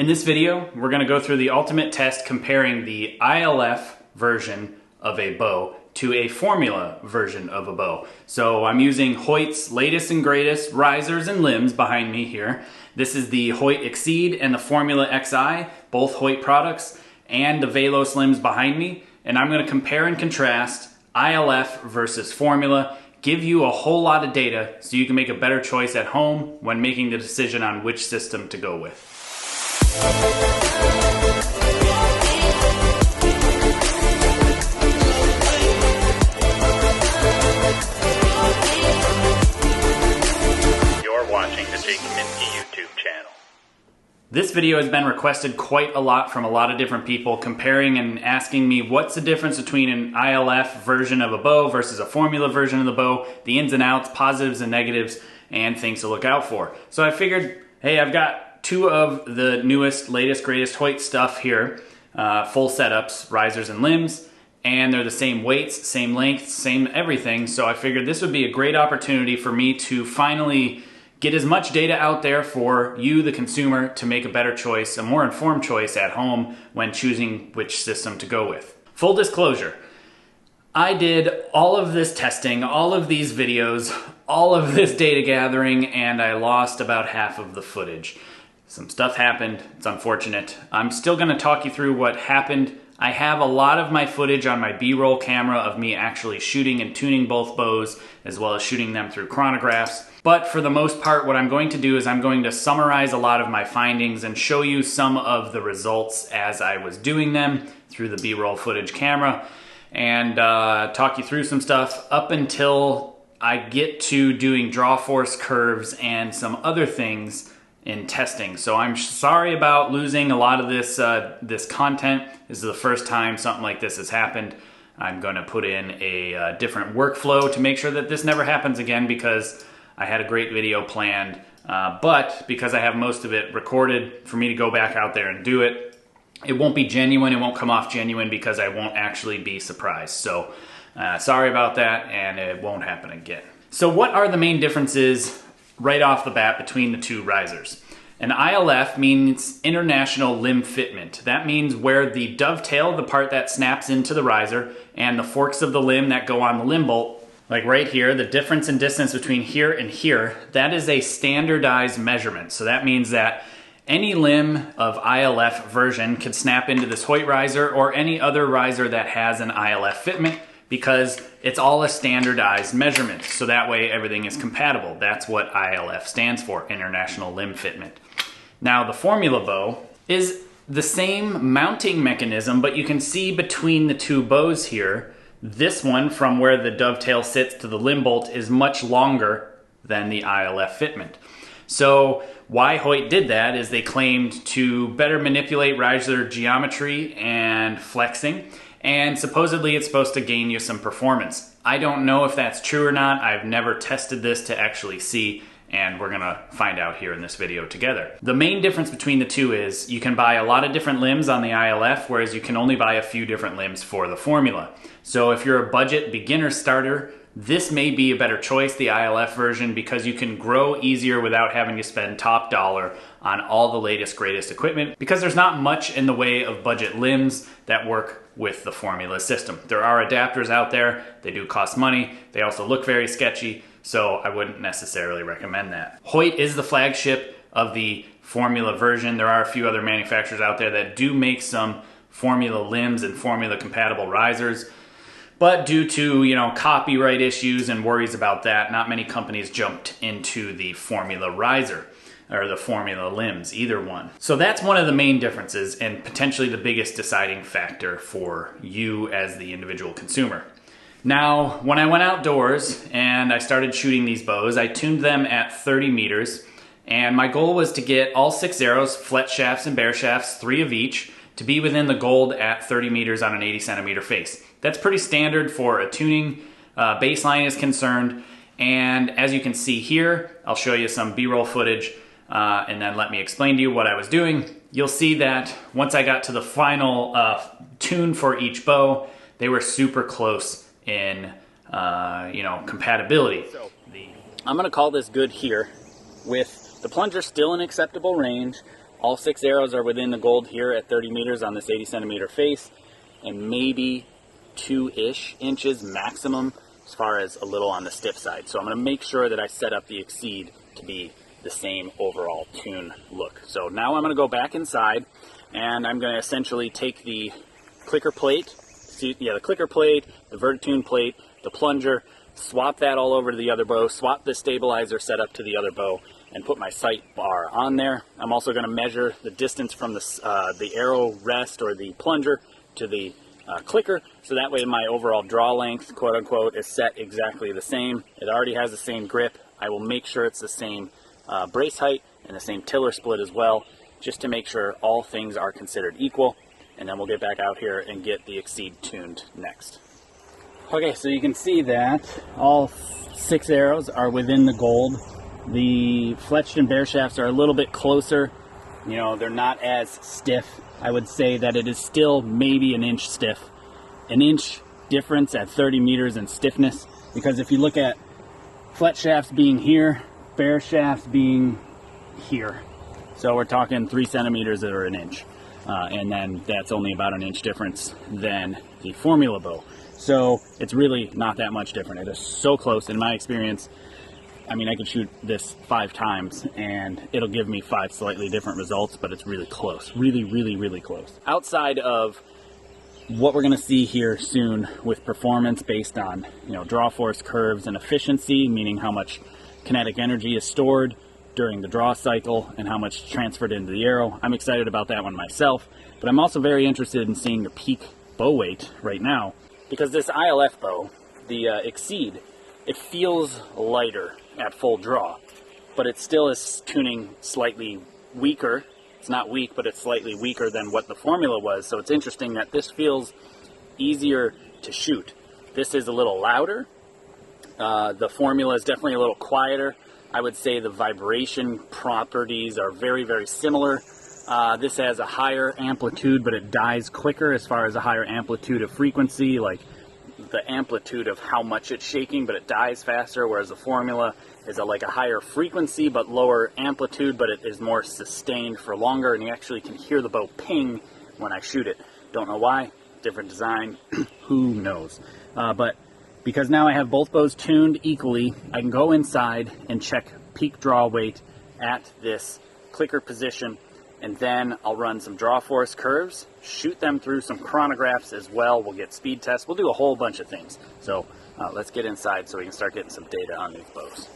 In this video, we're going to go through the ultimate test comparing the ILF version of a bow to a formula version of a bow. So I'm using Hoyt's latest and greatest risers and limbs behind me here. This is the Hoyt Xceed and the Formula XI, both Hoyt products, and the Velos limbs behind me. And I'm going to compare and contrast ILF versus formula, give you a whole lot of data so you can make a better choice at home when making the decision on which system to go with. You're watching the Kaminski YouTube channel. This video has been requested quite a lot from a lot of different people, comparing and asking me what's the difference between an ILF version of a bow versus a formula version of the bow, the ins and outs, positives and negatives, and things to look out for. So I figured, hey, I've got two of the newest, latest, greatest Hoyt stuff here, full setups, risers and limbs, and they're the same weights, same lengths, same everything. So I figured this would be a great opportunity for me to finally get as much data out there for you, the consumer, to make a better choice, a more informed choice at home when choosing which system to go with. Full disclosure, I did all of this testing, all of these videos, all of this data gathering, and I lost about half of the footage. Some stuff happened, it's unfortunate. I'm still gonna talk you through what happened. I have a lot of my footage on my B-roll camera of me actually shooting and tuning both bows, as well as shooting them through chronographs. But for the most part, what I'm going to do is I'm going to summarize a lot of my findings and show you some of the results as I was doing them through the B-roll footage camera, and talk you through some stuff up until I get to doing draw force curves and some other things in testing. So I'm sorry about losing a lot of this this content. This is the first time something like this has happened. I'm going to put in a different workflow to make sure that this never happens again, because I had a great video planned, but because I have most of it recorded for me to go back out there and do it, it won't be genuine, it won't come off genuine because I won't actually be surprised. So sorry about that, and it won't happen again. So what are the main differences right off the bat between the two risers? An ILF means International Limb Fitment. That means where the dovetail, the part that snaps into the riser, and the forks of the limb that go on the limb bolt, like right here, the difference in distance between here and here, that is a standardized measurement. So that means that any limb of ILF version could snap into this Hoyt riser or any other riser that has an ILF fitment, because it's all a standardized measurement. So that way everything is compatible. That's what ILF stands for, International Limb Fitment. Now the formula bow is the same mounting mechanism, but you can see between the two bows here, this one from where the dovetail sits to the limb bolt is much longer than the ILF fitment. So why Hoyt did that is they claimed to better manipulate riser geometry and flexing, and supposedly it's supposed to gain you some performance. I don't know if that's true or not. I've never tested this to actually see, and we're gonna find out here in this video together. The main difference between the two is you can buy a lot of different limbs on the ILF, whereas you can only buy a few different limbs for the formula. So if you're a budget beginner starter, this may be a better choice, the ILF version, because you can grow easier without having to spend top dollar on all the latest, greatest equipment, because there's not much in the way of budget limbs that work with the formula system. There are adapters out there, they do cost money, they also look very sketchy, so I wouldn't necessarily recommend that. Hoyt is the flagship of the formula version. There are a few other manufacturers out there that do make some formula limbs and formula compatible risers, but due to, copyright issues and worries about that, not many companies jumped into the formula riser or the formula limbs, either one. So that's one of the main differences and potentially the biggest deciding factor for you as the individual consumer. Now, when I went outdoors and I started shooting these bows, I tuned them at 30 meters, and my goal was to get all 6 arrows, flet shafts and bare shafts, 3 of each, to be within the gold at 30 meters on an 80 centimeter face. That's pretty standard for a tuning baseline is concerned, and as you can see here, I'll show you some B-roll footage and then let me explain to you what I was doing. You'll see that once I got to the final tune for each bow, they were super close in compatibility. I'm gonna call this good here, with the plunger still in acceptable range, All 6 arrows are within the gold here at 30 meters on this 80 centimeter face, and maybe 2-ish inches maximum as far as a little on the stiff side. So I'm going to make sure that I set up the Xceed to be the same overall tune look. So now I'm going to go back inside, and I'm going to essentially take the clicker plate, the clicker plate, the Vertune plate, the plunger, swap that all over to the other bow, swap the stabilizer setup to the other bow, and put my sight bar on there. I'm also going to measure the distance from the arrow rest or the plunger to the clicker, so that way my overall draw length, quote unquote, is set exactly the same. It already has the same grip. I will make sure it's the same brace height and the same tiller split as well, just to make sure all things are considered equal, and then we'll get back out here and get the Xceed tuned next. Okay, so you can see that all 6 arrows are within the gold. The fletched and bare shafts are a little bit closer. You know, they're not as stiff. I would say that it is still maybe an inch stiff. An inch difference at 30 meters in stiffness, because if you look at fletched shafts being here, bare shafts being here. So we're talking 3 centimeters or an inch. And then that's only about an inch difference than the formula bow. So it's really not that much different. It is so close in my experience. I mean, I could shoot this 5 times and it'll give me 5 slightly different results, but it's really close. Really, really, really close. Outside of what we're going to see here soon with performance based on, you know, draw force curves and efficiency, meaning how much kinetic energy is stored during the draw cycle and how much transferred into the arrow. I'm excited about that one myself, but I'm also very interested in seeing the peak bow weight right now, because this ILF bow, the Xceed, it feels lighter at full draw, but it still is tuning slightly weaker. It's not weak, but it's slightly weaker than what the formula was. So it's interesting that this feels easier to shoot. This is a little louder. The formula is definitely a little quieter. I would say the vibration properties are very, very similar. This has a higher amplitude, but it dies quicker as far as a higher amplitude of frequency, like the amplitude of how much it's shaking, but it dies faster, whereas the formula is like a higher frequency but lower amplitude, but it is more sustained for longer, and you actually can hear the bow ping when I shoot it. Don't know why. Different design. Who knows? But because now I have both bows tuned equally, I can go inside and check peak draw weight at this clicker position, and then I'll run some draw force curves, shoot them through some chronographs as well. We'll get speed tests. We'll do a whole bunch of things. So let's get inside so we can start getting some data on these bows.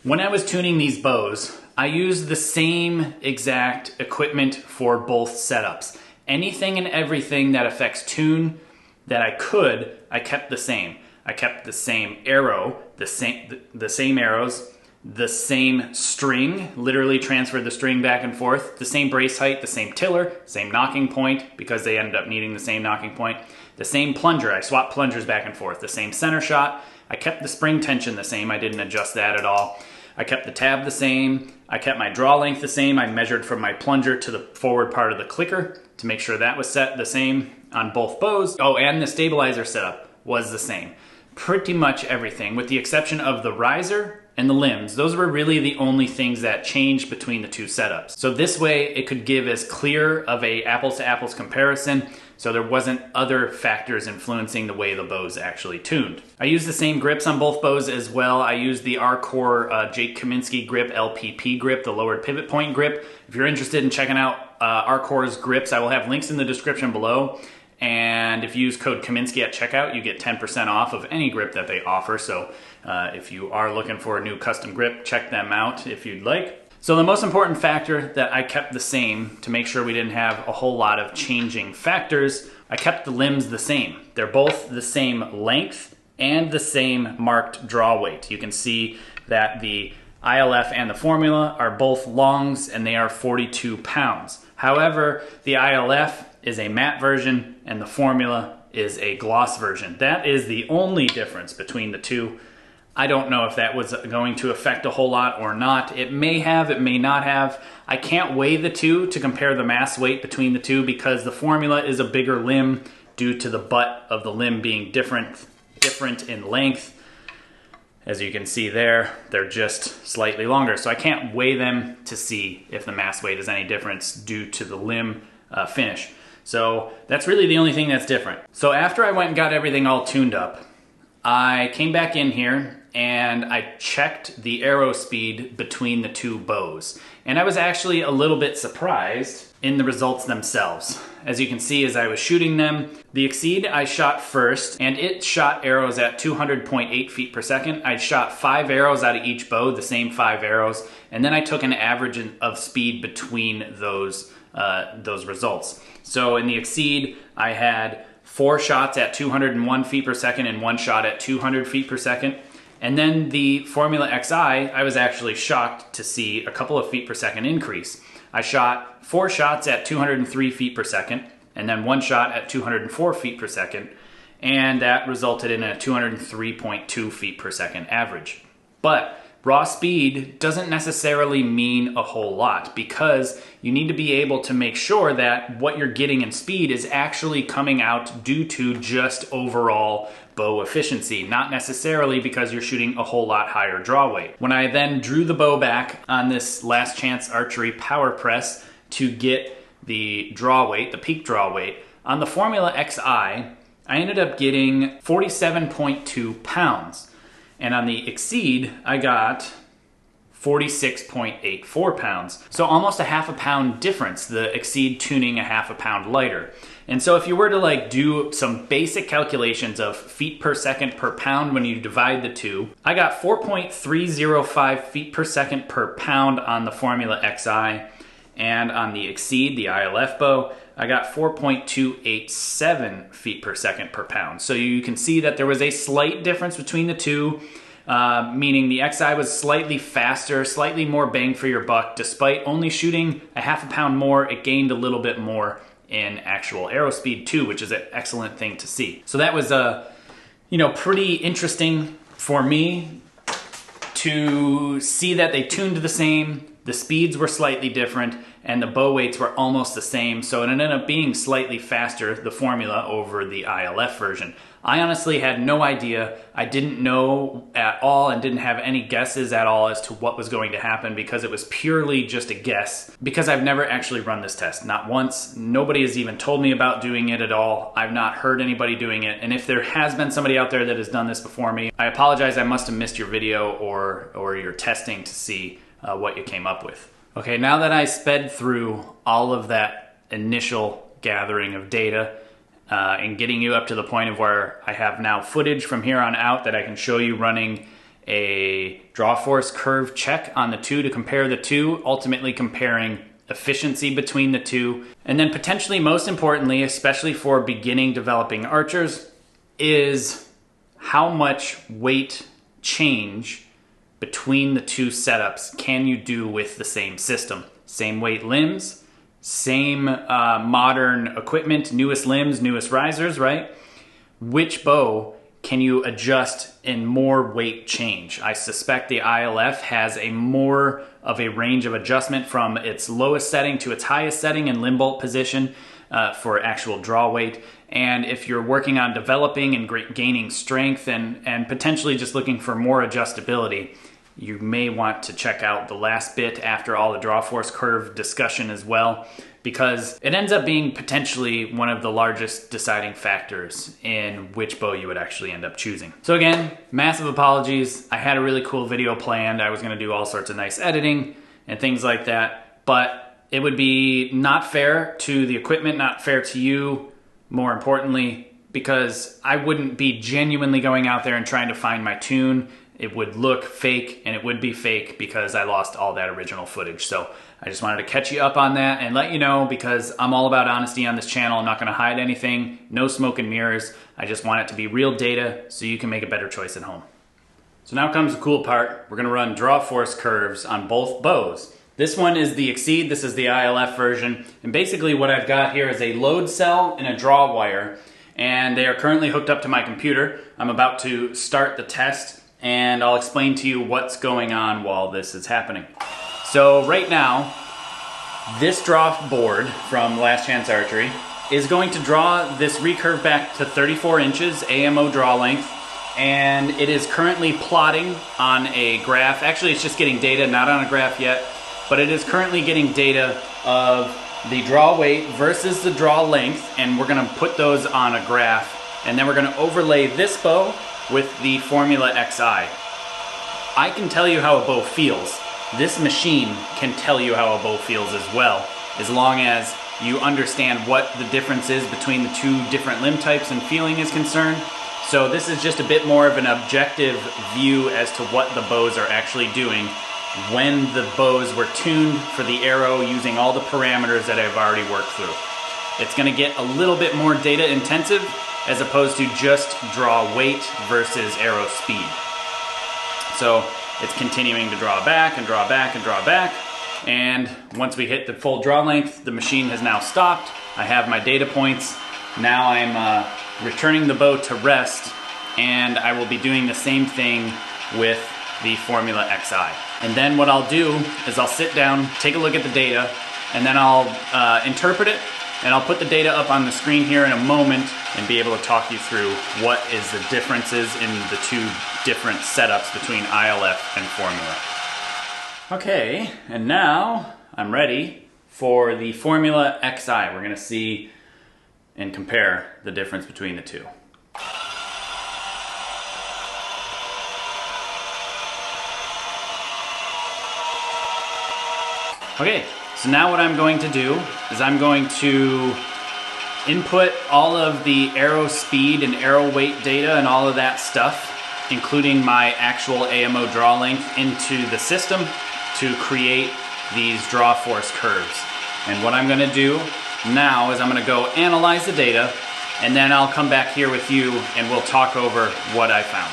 When I was tuning these bows, I used the same exact equipment for both setups. Anything and everything that affects tune that I kept the same. I kept the same arrow, the same arrows, the same string, literally transferred the string back and forth, the same brace height, the same tiller, same knocking point, because they ended up needing the same knocking point, the same plunger, I swapped plungers back and forth, the same center shot, I kept the spring tension the same, I didn't adjust that at all, I kept the tab the same, I kept my draw length the same, I measured from my plunger to the forward part of the clicker to make sure that was set the same on both bows. Oh, and the stabilizer setup was the same. Pretty much everything, with the exception of the riser and the limbs. Those were really the only things that changed between the two setups. So this way it could give as clear of a apples to apples comparison, so there wasn't other factors influencing the way the bows actually tuned. I used the same grips on both bows as well. I used the R-Core Jake Kaminski grip, LPP grip, the lowered pivot point grip. If you're interested in checking out R-Core's grips, I will have links in the description below. And if you use code Kaminski at checkout, you get 10% off of any grip that they offer. So if you are looking for a new custom grip, check them out if you'd like. So the most important factor that I kept the same to make sure we didn't have a whole lot of changing factors, I kept the limbs the same. They're both the same length and the same marked draw weight. You can see that the ILF and the formula are both longs and they are 42 pounds. However, the ILF is a matte version and the formula is a gloss version. That is the only difference between the two. I don't know if that was going to affect a whole lot or not. It may have, it may not have. I can't weigh the two to compare the mass weight between the two because the formula is a bigger limb due to the butt of the limb being different in length. As you can see there, they're just slightly longer. So I can't weigh them to see if the mass weight is any difference due to the limb finish. So that's really the only thing that's different. So after I went and got everything all tuned up, I came back in here and I checked the arrow speed between the two bows. And I was actually a little bit surprised in the results themselves. As you can see, as I was shooting them, the Xceed I shot first, and it shot arrows at 200.8 feet per second. I shot 5 arrows out of each bow, the same 5 arrows, and then I took an average of speed between those results. So in the Xceed, I had 4 shots at 201 feet per second and 1 shot at 200 feet per second. And then the Formula XI, I was actually shocked to see a couple of feet per second increase. I shot 4 shots at 203 feet per second, and then 1 shot at 204 feet per second, and that resulted in a 203.2 feet per second average. But raw speed doesn't necessarily mean a whole lot, because you need to be able to make sure that what you're getting in speed is actually coming out due to just overall bow efficiency, not necessarily because you're shooting a whole lot higher draw weight. When I then drew the bow back on this Last Chance Archery power press to get the draw weight, the peak draw weight, on the Formula XI, I ended up getting 47.2 pounds. And on the Xceed, I got 46.84 pounds. So almost a half a pound difference, the Xceed tuning a half a pound lighter. And so if you were to do some basic calculations of feet per second per pound when you divide the two, I got 4.305 feet per second per pound on the Formula XI, and on the Xceed, the ILF bow, I got 4.287 feet per second per pound. So you can see that there was a slight difference between the two, meaning the XI was slightly faster, slightly more bang for your buck. Despite only shooting a half a pound more, it gained a little bit more in actual arrow speed too, which is an excellent thing to see. So that was pretty interesting for me to see that they tuned the same, the speeds were slightly different, and the bow weights were almost the same, so it ended up being slightly faster, the formula, over the ILF version. I honestly had no idea. I didn't know at all and didn't have any guesses at all as to what was going to happen, because it was purely just a guess, because I've never actually run this test. Not once. Nobody has even told me about doing it at all. I've not heard anybody doing it, and if there has been somebody out there that has done this before me, I apologize. I must have missed your video or your testing to see what you came up with. Okay, now that I sped through all of that initial gathering of data and getting you up to the point of where I have now footage from here on out that I can show you running a draw force curve check on the two to compare the two, ultimately comparing efficiency between the two, and then potentially most importantly, especially for beginning developing archers, is how much weight change between the two setups can you do with the same system. Same weight limbs, same modern equipment, newest limbs, newest risers, right? Which bow can you adjust in more weight change? I suspect the ILF has a more of a range of adjustment from its lowest setting to its highest setting in limb bolt position for actual draw weight. And if you're working on developing and gaining strength and potentially just looking for more adjustability, you may want to check out the last bit after all the draw force curve discussion as well, because it ends up being potentially one of the largest deciding factors in which bow you would actually end up choosing. So again, massive apologies. I had a really cool video planned. I was going to do all sorts of nice editing and things like that, but it would be not fair to the equipment, not fair to you, more importantly, because I wouldn't be genuinely going out there and trying to find my tune. It would look fake, and it would be fake because I lost all that original footage. So I just wanted to catch you up on that and let you know, because I'm all about honesty on this channel. I'm not going to hide anything, no smoke and mirrors. I just want it to be real data so you can make a better choice at home. So now comes the cool part. We're going to run draw force curves on both bows. This one is the Xceed, this is the ILF version, and basically what I've got here is a load cell and a draw wire, and they are currently hooked up to my computer. I'm about to start the test, and I'll explain to you what's going on while this is happening. So right now, this draw board from Last Chance Archery is going to draw this recurve back to 34 inches AMO draw length, and it is currently plotting on a graph. Actually, it's just getting data, not on a graph yet, but it is currently getting data of the draw weight versus the draw length, and we're gonna put those on a graph, and then we're gonna overlay this bow with the Formula XI. I can tell you how a bow feels. This machine can tell you how a bow feels as well, as long as you understand what the difference is between the two different limb types and feeling is concerned. So this is just a bit more of an objective view as to what the bows are actually doing when the bows were tuned for the arrow using all the parameters that I've already worked through. It's going to get a little bit more data intensive as opposed to just draw weight versus arrow speed. So it's continuing to draw back and draw back and draw back. And once we hit the full draw length, the machine has now stopped. I have my data points. Now I'm returning the bow to rest, and I will be doing the same thing with the Formula XI. And then what I'll do is I'll sit down, take a look at the data, and then I'll interpret it, and I'll put the data up on the screen here in a moment and be able to talk you through what is the differences in the two different setups between ILF and Formula. Okay, and now I'm ready for the Formula XI. We're gonna see and compare the difference between the two. Okay, so now what I'm going to do is I'm going to input all of the arrow speed and arrow weight data and all of that stuff, including my actual AMO draw length, into the system to create these draw force curves. And what I'm going to do now is I'm going to go analyze the data, and then I'll come back here with you and we'll talk over what I found.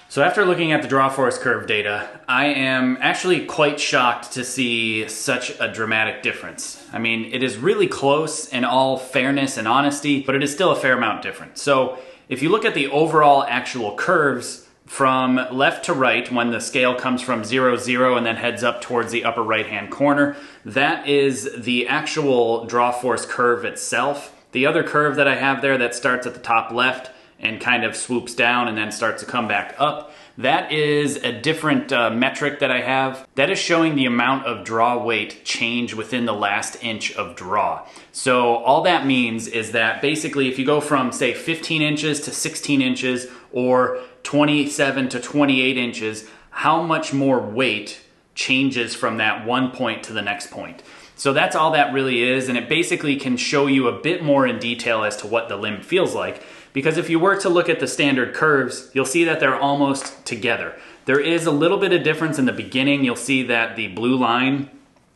So after looking at the draw force curve data, I am actually quite shocked to see such a dramatic difference. I mean, it is really close in all fairness and honesty, but it is still a fair amount different. So if you look at the overall actual curves from left to right, when the scale comes from 0, 0 and then heads up towards the upper right-hand corner, that is the actual draw force curve itself. The other curve that I have there that starts at the top left and kind of swoops down and then starts to come back up, that is a different metric that I have. That is showing the amount of draw weight change within the last inch of draw. So all that means is that basically if you go from, say, 15 inches to 16 inches or 27 to 28 inches, how much more weight changes from that one point to the next point. So that's all that really is, and it basically can show you a bit more in detail as to what the limb feels like. Because if you were to look at the standard curves, you'll see that they're almost together. There is a little bit of difference in the beginning. You'll see that the blue line,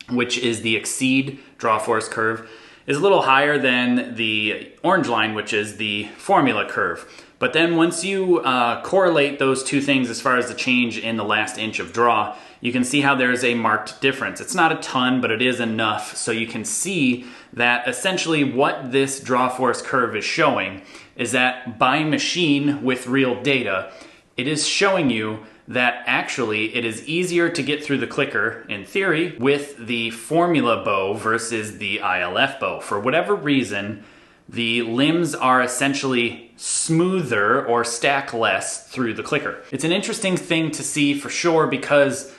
which is the Xceed draw force curve, is a little higher than the orange line, which is the Formula curve. But then once you correlate those two things as far as the change in the last inch of draw, you can see how there's a marked difference. It's not a ton, but it is enough. So you can see that essentially what this draw force curve is showing is that by machine with real data, it is showing you that actually it is easier to get through the clicker, in theory, with the Formula bow versus the ILF bow. For whatever reason, the limbs are essentially smoother or stack less through the clicker. It's an interesting thing to see for sure because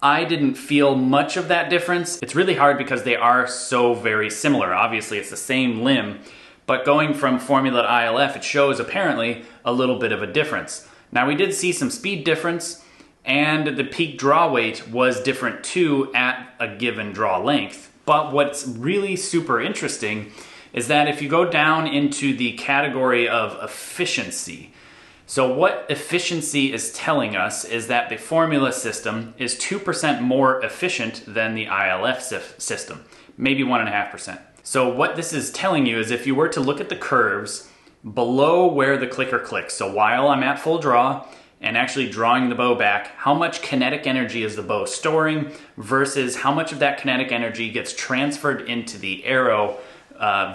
I didn't feel much of that difference. It's really hard because they are so very similar. Obviously, it's the same limb, but going from Formula to ILF, it shows apparently a little bit of a difference. Now, we did see some speed difference, and the peak draw weight was different too at a given draw length. But what's really super interesting is that if you go down into the category of efficiency, so what efficiency is telling us is that the Formula system is 2% more efficient than the ILF system, maybe 1.5%. So what this is telling you is if you were to look at the curves below where the clicker clicks, so while I'm at full draw and actually drawing the bow back, how much kinetic energy is the bow storing versus how much of that kinetic energy gets transferred into the arrow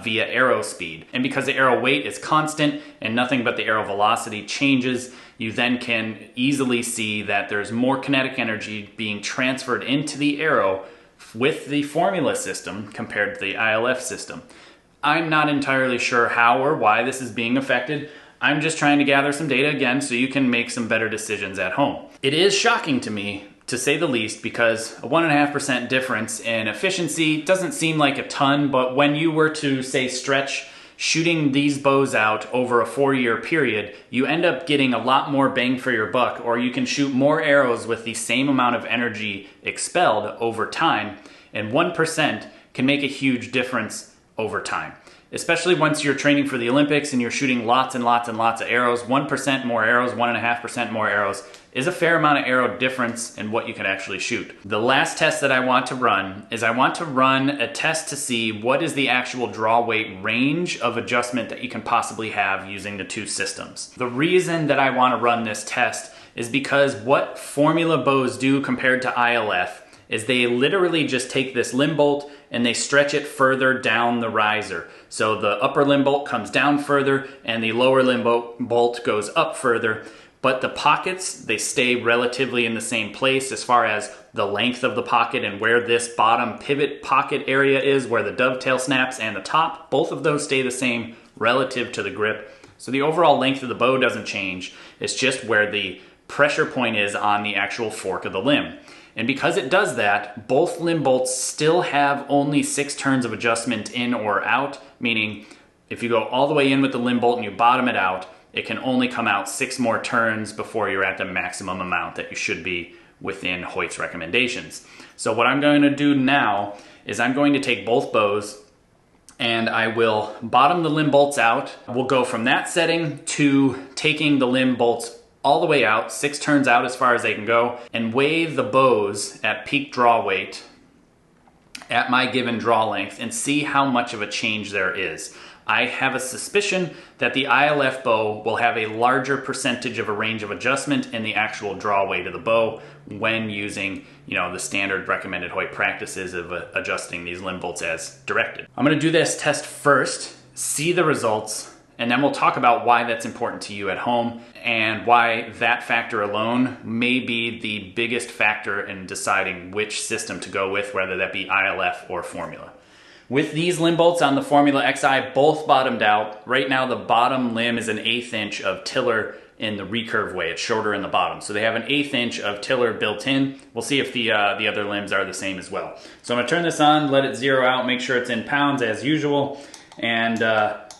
via arrow speed. And because the arrow weight is constant and nothing but the arrow velocity changes, you then can easily see that there's more kinetic energy being transferred into the arrow with the Formula system compared to the ILF system. I'm not entirely sure how or why this is being affected. I'm just trying to gather some data again so you can make some better decisions at home. It is shocking to me, to say the least, because a 1.5% difference in efficiency doesn't seem like a ton, but when you were to, say, stretch shooting these bows out over a 4-year period, you end up getting a lot more bang for your buck, or you can shoot more arrows with the same amount of energy expelled over time, and 1% can make a huge difference over time. Especially once you're training for the Olympics and you're shooting lots and lots and lots of arrows, 1% more arrows, 1.5% more arrows is a fair amount of arrow difference in what you can actually shoot. The last test that I want to run is I want to run a test to see what is the actual draw weight range of adjustment that you can possibly have using the two systems. The reason that I want to run this test is because what formula bows do compared to ILF is they literally just take this limb bolt and they stretch it further down the riser. So the upper limb bolt comes down further and the lower limb bolt goes up further. But the pockets, they stay relatively in the same place as far as the length of the pocket and where this bottom pivot pocket area is, where the dovetail snaps, and the top. Both of those stay the same relative to the grip. So the overall length of the bow doesn't change. It's just where the pressure point is on the actual fork of the limb. And because it does that, both limb bolts still have only 6 turns of adjustment in or out, meaning if you go all the way in with the limb bolt and you bottom it out, it can only come out 6 more turns before you're at the maximum amount that you should be within Hoyt's recommendations. So what I'm going to do now is I'm going to take both bows and I will bottom the limb bolts out. We'll go from that setting to taking the limb bolts all the way out, 6 turns out as far as they can go, and weigh the bows at peak draw weight at my given draw length and see how much of a change there is. I have a suspicion that the ILF bow will have a larger percentage of a range of adjustment in the actual draw weight of the bow when using, the standard recommended Hoyt practices of adjusting these limb bolts as directed. I'm going to do this test first, see the results, and then we'll talk about why that's important to you at home and why that factor alone may be the biggest factor in deciding which system to go with, whether that be ILF or formula. With these limb bolts on the Formula XI both bottomed out, right now the bottom limb is an 1/8 inch of tiller in the recurve way. It's shorter in the bottom. So they have an 1/8 inch of tiller built in. We'll see if the other limbs are the same as well. So I'm gonna turn this on, let it zero out, make sure it's in pounds as usual, and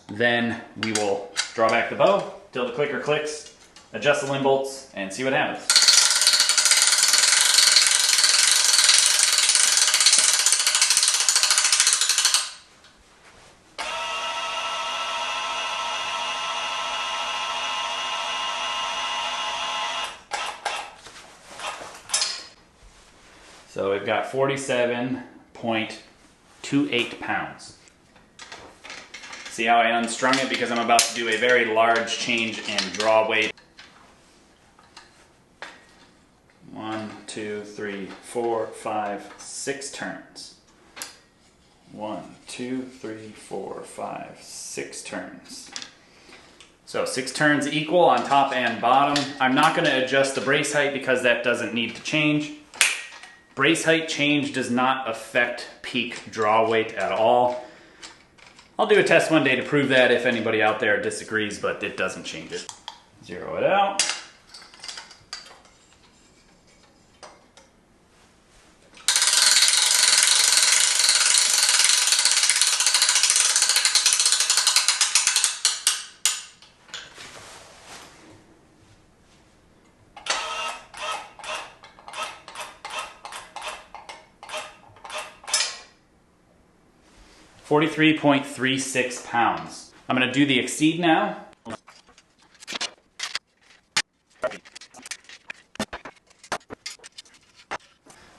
then we will draw back the bow till the clicker clicks, adjust the limb bolts, and see what happens. So we've got 47.28 pounds. See how I unstrung it because I'm about to do a very large change in draw weight. 1, 2, 3, 4, 5, 6 turns. 1, 2, 3, 4, 5, 6 turns. So 6 turns equal on top and bottom. I'm not going to adjust the brace height because that doesn't need to change. Brace height change does not affect peak draw weight at all. I'll do a test one day to prove that if anybody out there disagrees, but it doesn't change it. Zero it out. $43.36 pounds. I'm going to do the Xceed now.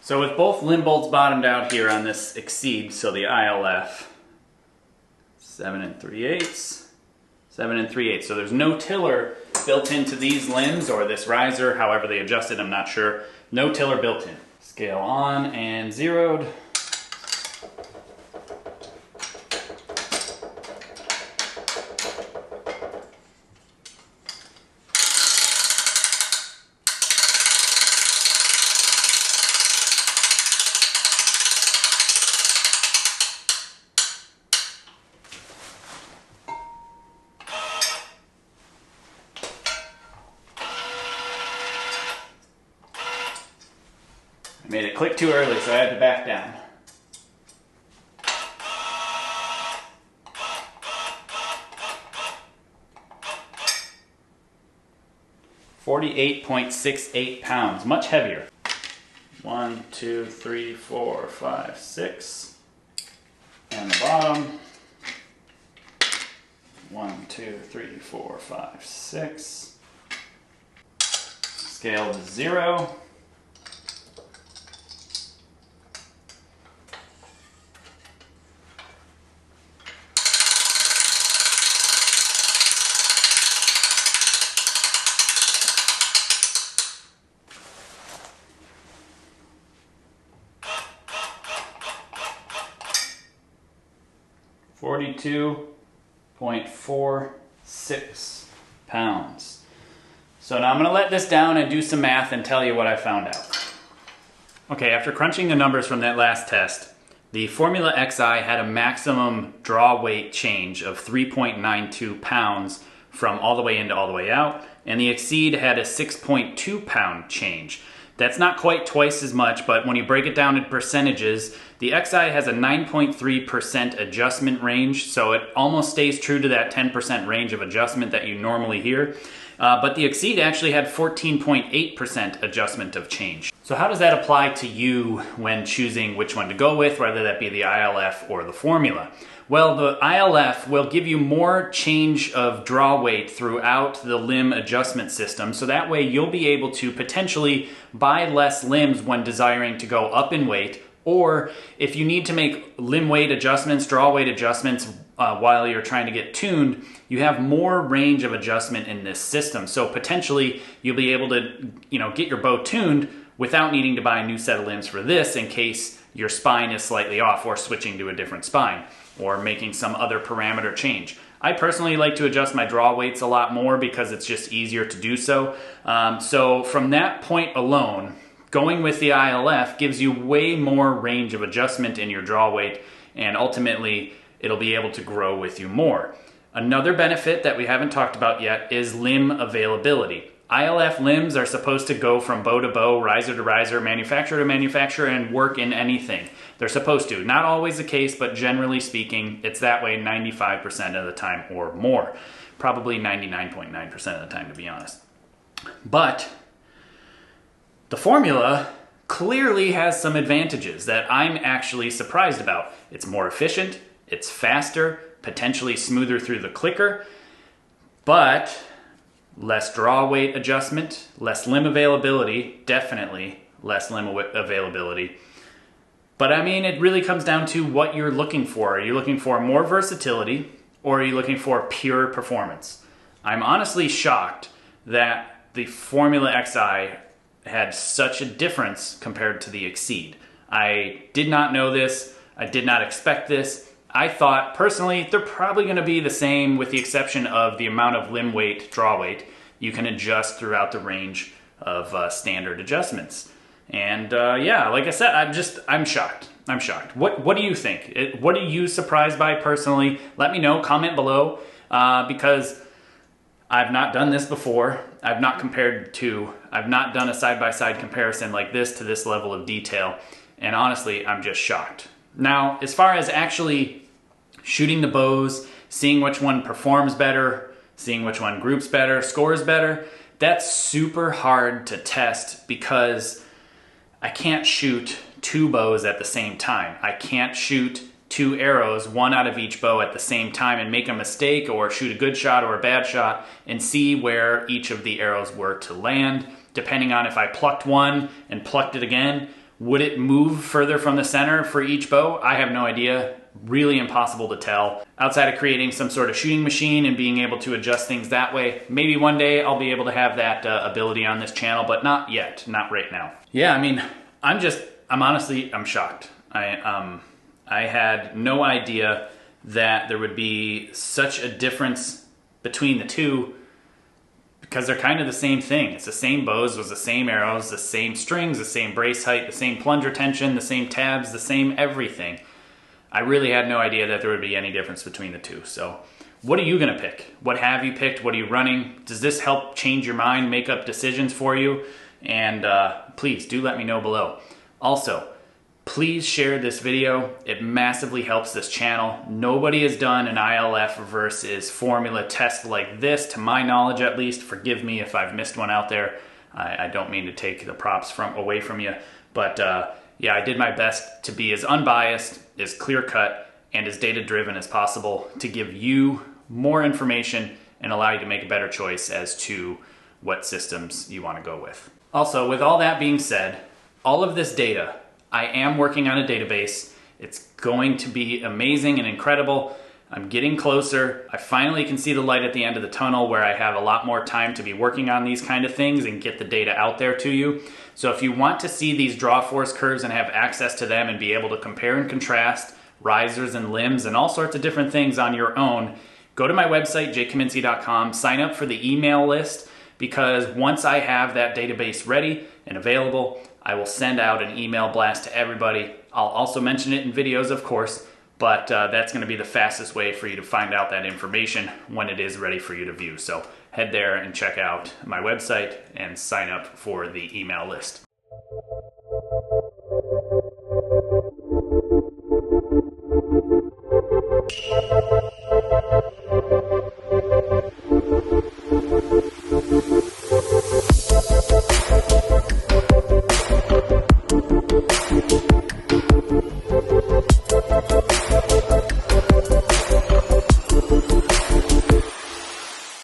So with both limb bolts bottomed out here on this Xceed, so the ILF, 7 3/8, 7 3/8. So there's no tiller built into these limbs or this riser, however they adjust it, I'm not sure. No tiller built in. Scale on and zeroed. Made it click too early, so I had to back down. £48.68, much heavier. 1, 2, 3, 4, 5, 6. And the bottom. 1, 2, 3, 4, 5, 6. Scale to 0. £42.46 pounds. So now I'm going to let this down and do some math and tell you what I found out. Okay, after crunching the numbers from that last test, the Formula XI had a maximum draw weight change of 3.92 pounds from all the way in to all the way out, and the Xceed had a 6.2 pound change. That's not quite twice as much, but when you break it down in percentages, the XI has a 9.3% adjustment range, so it almost stays true to that 10% range of adjustment that you normally hear. But the Xceed actually had 14.8% adjustment of change. So how does that apply to you when choosing which one to go with, whether that be the ILF or the Formula? Well, the ILF will give you more change of draw weight throughout the limb adjustment system, so that way you'll be able to potentially buy less limbs when desiring to go up in weight, or if you need to make limb weight adjustments, draw weight adjustments while you're trying to get tuned, you have more range of adjustment in this system. So potentially you'll be able to, get your bow tuned without needing to buy a new set of limbs for this in case your spine is slightly off or switching to a different spine or making some other parameter change. I personally like to adjust my draw weights a lot more because it's just easier to do so. So from that point alone, going with the ILF gives you way more range of adjustment in your draw weight, and ultimately it'll be able to grow with you more. Another benefit that we haven't talked about yet is limb availability. ILF limbs are supposed to go from bow to bow, riser to riser, manufacturer to manufacturer, and work in anything. They're supposed to. Not always the case, but generally speaking, it's that way 95% of the time or more. Probably 99.9% of the time, to be honest. But the Formula clearly has some advantages that I'm actually surprised about. It's more efficient, it's faster, potentially smoother through the clicker, but less draw weight adjustment, less limb availability, definitely less limb availability. But I mean, it really comes down to what you're looking for. Are you looking for more versatility, or are you looking for pure performance? I'm honestly shocked that the Formula XI had such a difference compared to the Xceed. I did not know this. I did not expect this. I thought, personally, they're probably going to be the same with the exception of the amount of limb weight, draw weight, you can adjust throughout the range of standard adjustments. And yeah, like I said, I'm shocked. I'm shocked. What do you think? What are you surprised by personally? Let me know, comment below, because I've not done this before. I've not done a side-by-side comparison like this to this level of detail. And honestly, I'm just shocked. Now, as far as actually shooting the bows, seeing which one performs better, seeing which one groups better, scores better, that's super hard to test because I can't shoot two bows at the same time. I can't shoot two arrows, one out of each bow at the same time and make a mistake or shoot a good shot or a bad shot and see where each of the arrows were to land. Depending on if I plucked one and plucked it again, would it move further from the center for each bow? I have no idea. Really impossible to tell. Outside of creating some sort of shooting machine and being able to adjust things that way, maybe one day I'll be able to have that ability on this channel, but not yet, not right now. Yeah, I mean, I'm shocked. I had no idea that there would be such a difference between the two because they're kind of the same thing. It's the same bows with the same arrows, the same strings, the same brace height, the same plunger tension, the same tabs, the same everything. I really had no idea that there would be any difference between the two. So what are you gonna pick? What have you picked? What are you running? Does this help change your mind, make up decisions for you? And please do let me know below. Also, please share this video. It massively helps this channel. Nobody has done an ILF versus formula test like this, to my knowledge at least. Forgive me if I've missed one out there. I don't mean to take the props away from you, but yeah, I did my best to be as unbiased, as clear-cut, and as data-driven as possible to give you more information and allow you to make a better choice as to what systems you want to go with. Also, with all that being said, all of this data, I am working on a database. It's going to be amazing and incredible. I'm getting closer. I finally can see the light at the end of the tunnel where I have a lot more time to be working on these kind of things and get the data out there to you. So if you want to see these draw force curves and have access to them and be able to compare and contrast risers and limbs and all sorts of different things on your own, go to my website, jkaminski.com, sign up for the email list, because once I have that database ready and available, I will send out an email blast to everybody. I'll also mention it in videos, of course, but that's going to be the fastest way for you to find out that information when it is ready for you to view. So head there and check out my website and sign up for the email list.